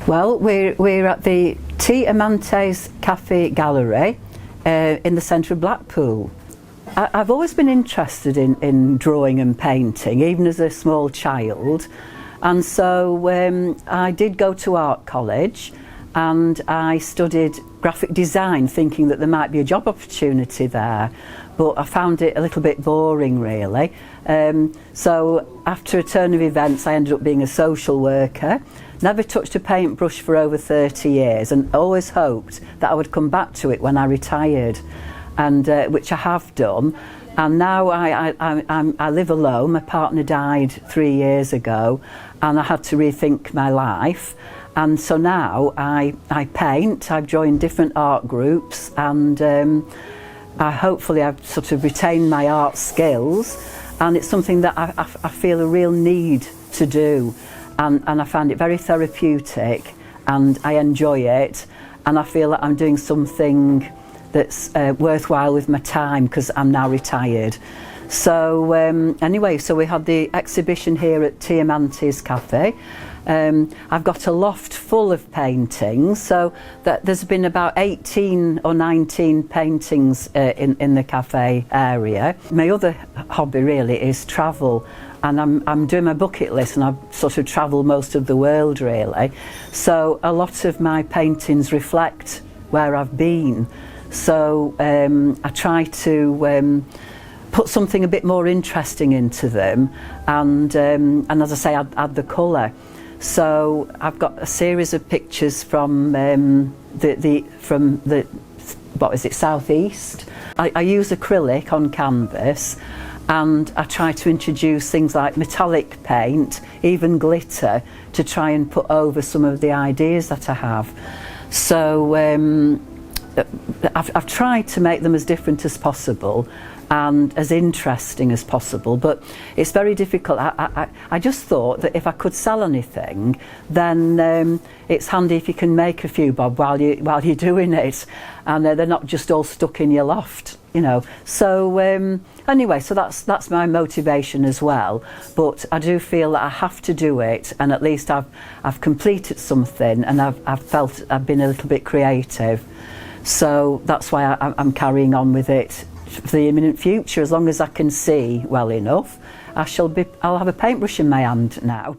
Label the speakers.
Speaker 1: Well, we're at the Amatnes Cafe Gallery in the centre of Blackpool. I've always been interested in drawing and painting, even as a small child, and so I did go to art college and I studied graphic design, thinking that there might be a job opportunity there, but I found it a little bit boring, really. So after a turn of events, I ended up being a social worker. Never touched a paintbrush for over 30 years and always hoped that I would come back to it when I retired, and which I have done. And now I live alone. My partner died 3 years ago and I had to rethink my life. And so now I paint, I've joined different art groups, and hopefully I've sort of retained my art skills, and it's something that I feel a real need to do, and I find it very therapeutic and I enjoy it, and I feel that I'm doing something that's worthwhile with my time because I'm now retired. So anyway, so we had the exhibition here at Amatnes Cafe. I've got a loft full of paintings, so that there's been about 18 or 19 paintings in the cafe area. My other hobby really is travel, and I'm doing my bucket list, and I've sort of travelled most of the world really. So a lot of my paintings reflect where I've been. So I try to put something a bit more interesting into them, and as I say, add the colour. So I've got a series of pictures from the what is it, southeast. I use acrylic on canvas, and I try to introduce things like metallic paint, even glitter, to try and put over some of the ideas that I have. So I've tried to make them as different as possible and as interesting as possible, but it's very difficult. I just thought that if I could sell anything, then it's handy if you can make a few bob while you're doing it, and they're not just all stuck in your loft, you know. So anyway, so that's my motivation as well. But I do feel that I have to do it, and at least I've completed something, and I've felt I've been a little bit creative. So that's why I'm carrying on with it for the imminent future. As long as I can see well enough, I'll have a paintbrush in my hand now.